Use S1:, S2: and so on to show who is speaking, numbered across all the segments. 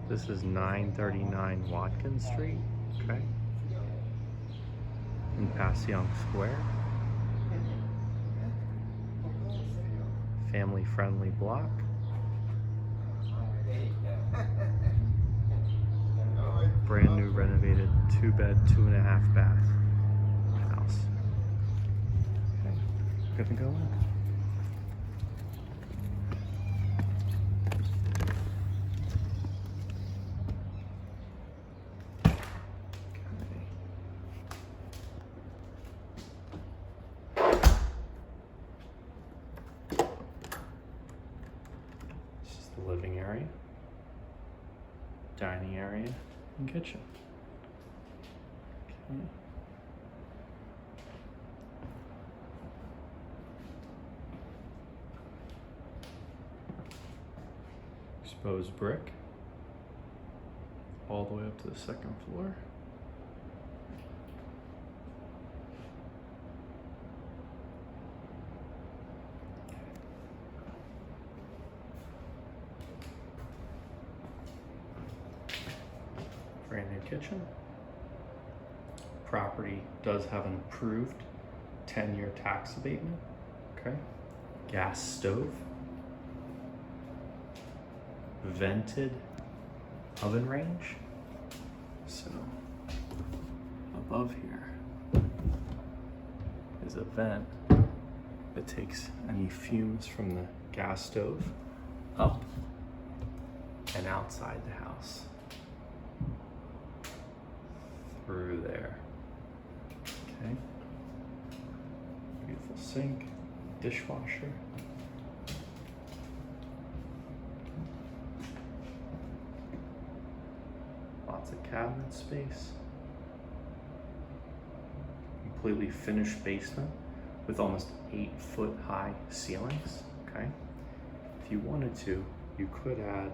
S1: This is 939 Watkins Street, okay, in Passyunk Square. Family-friendly block. Brand new renovated 2-bed, 2.5 bath house. Okay, gonna go in. This is the living area, dining area, and kitchen. Okay. Exposed brick all the way up to the second floor. Brand new kitchen. Property does have an approved 10-year tax abatement. Okay. Gas stove. Vented oven range. So above here is a vent that takes any fumes from the gas stove up and outside the house through there. Okay. Beautiful sink, dishwasher. Lots of cabinet space. Completely finished basement with almost 8-foot high ceilings, okay? If you wanted to, you could add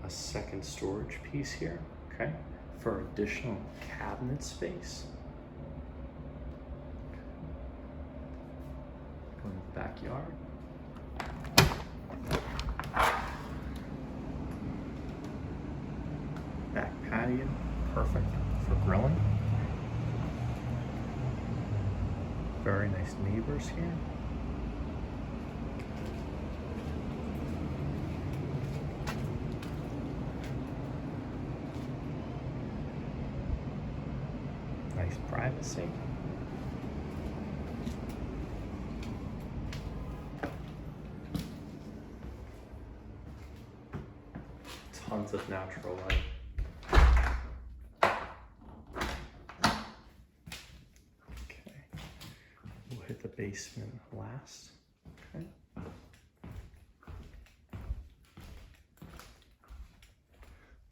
S1: a second storage piece here, okay? For additional cabinet space. Go to the backyard. Back patio, perfect for grilling. Very nice neighbors here. Nice privacy. Tons of natural light. Hit the basement last. Okay.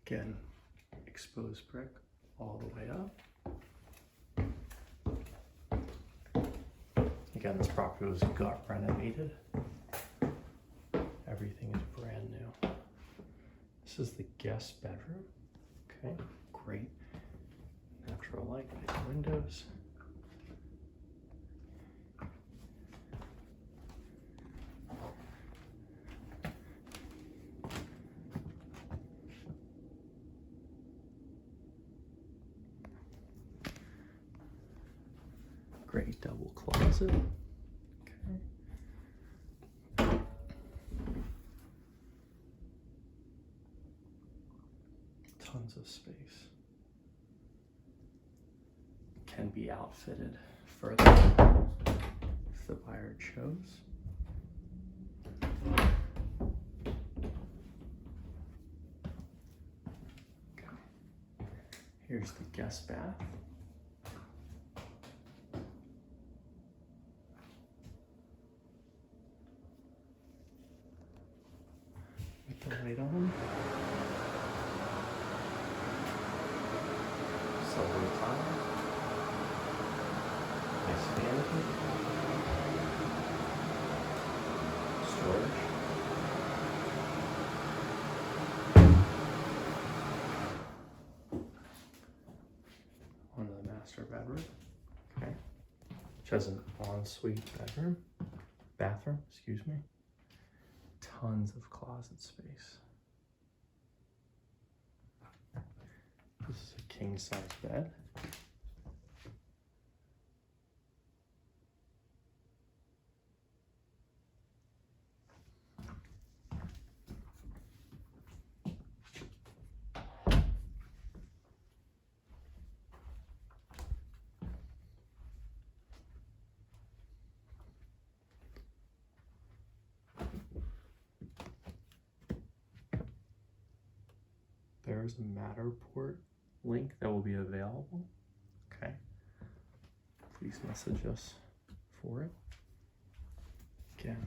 S1: Again, exposed brick all the way up. Again, this property was gut renovated. Everything is brand new. This is the guest bedroom. Okay, great natural light, big windows. Great double closet. Okay. Tons of space. Can be outfitted further if the buyer chose. Okay. Here's the guest bath. The light on. Silver tile. Nice vanity. Storage. On to the master bedroom. Okay. Which has an ensuite bathroom, excuse me. Tons of closet space. king size bed. There's a Matterport link that will be available. Okay. Please message us for it. Again,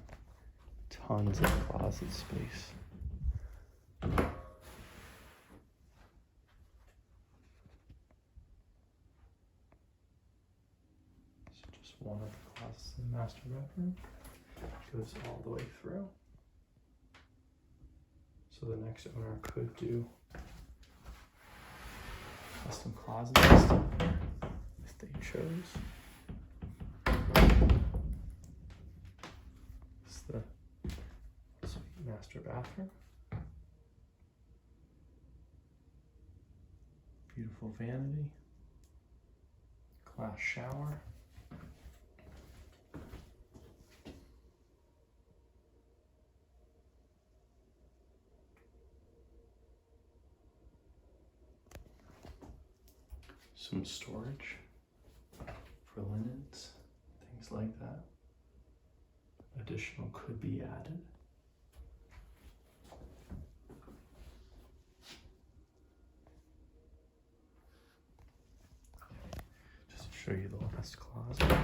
S1: tons of closet space. So just one of the closets in the master bedroom goes all the way through. So the next owner could do custom closet system if they chose. It's the suite master bathroom. Beautiful vanity. Glass shower. Some storage for linens, things like that. Additional could be added. Just to show you the last closet.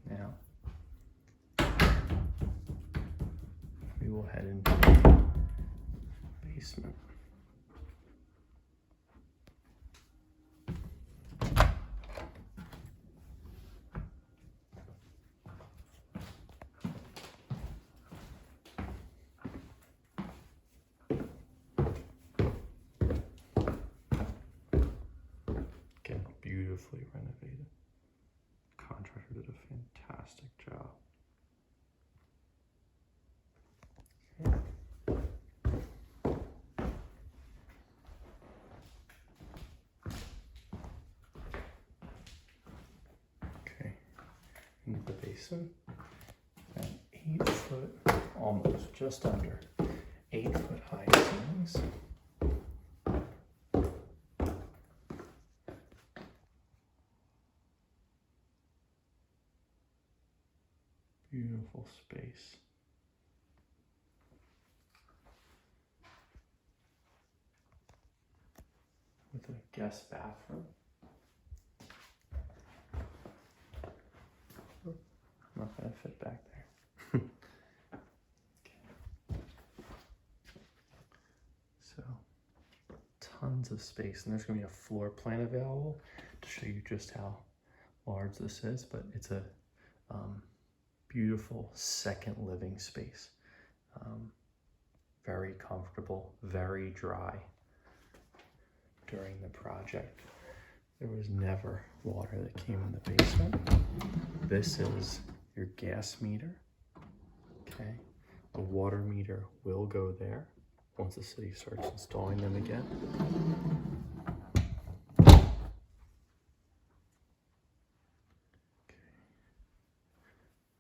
S1: Now, we will head into the basement. Again, beautifully renovated. The contractor did a fantastic job. Okay, into the basement, got 8 foot, almost just under 8 foot high ceilings. Beautiful space. With a guest bathroom. Oh, not gonna fit back there. Okay. So, tons of space, and there's gonna be a floor plan available to show you just how large this is, but it's a beautiful second living space. Very comfortable, very dry. During the project, there was never water that came in the basement. This is your gas meter. Okay, the water meter will go there once the city starts installing them again. Okay.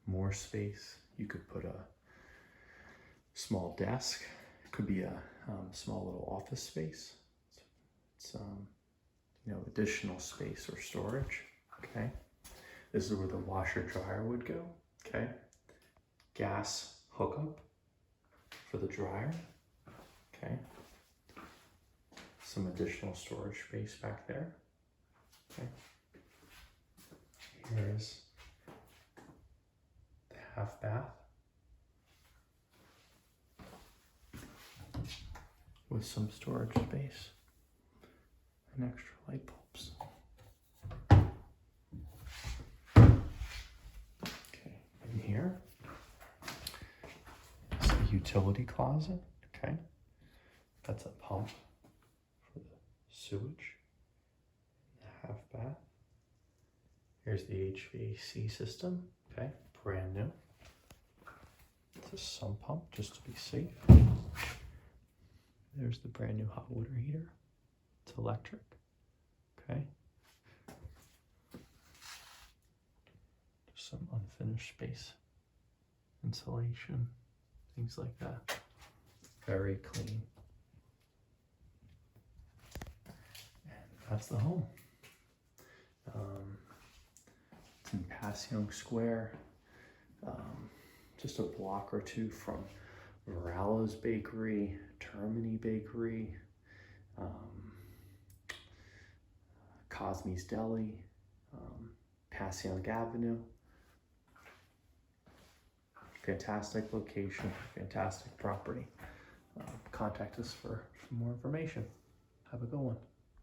S1: More space. You could put a small desk. It could be a small little office space. It's additional space or storage. Okay, this is where the washer dryer would go. Okay, gas hookup for the dryer. Okay, some additional storage space back there. Okay, here's the half bath with some storage space and extra light bulbs. Okay, in here is the utility closet. Okay, that's a pump for the sewage. The half bath. Here's the HVAC system. Okay, brand new. It's a sump pump just to be safe. There's the brand new hot water heater. It's electric. Okay. Just some unfinished space. Insulation, things like that. Very clean. And that's the home. It's in Passyunk Square, just a block or two from Morello's Bakery, Termini Bakery, Cosme's Deli, Passyunk Avenue. Fantastic location, fantastic property. Contact us for more information. Have a good one.